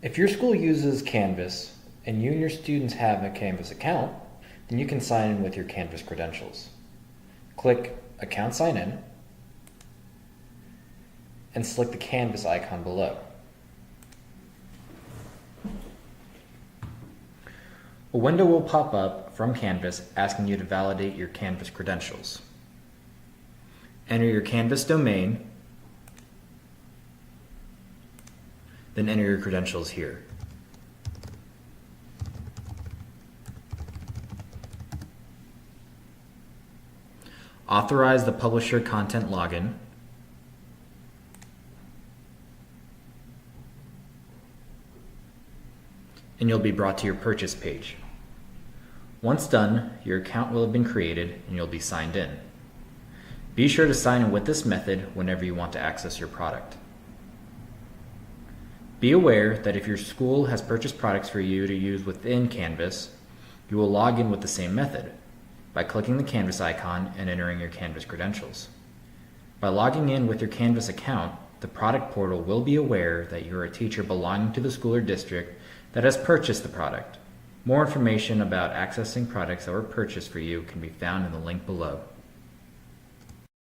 If your school uses Canvas and you and your students have a Canvas account, then you can sign in with your Canvas credentials. Click Account Sign In and select the Canvas icon below. A window will pop up from Canvas asking you to validate your Canvas credentials. Enter your Canvas domain, then enter your credentials here. Authorize the publisher content login, and you'll be brought to your purchase page. Once done, your account will have been created and you'll be signed in. Be sure to sign in with this method whenever you want to access your product. Be aware that if your school has purchased products for you to use within Canvas, you will log in with the same method by clicking the Canvas icon and entering your Canvas credentials. By logging in with your Canvas account, the product portal will be aware that you are a teacher belonging to the school or district that has purchased the product. More information about accessing products that were purchased for you can be found in the link below.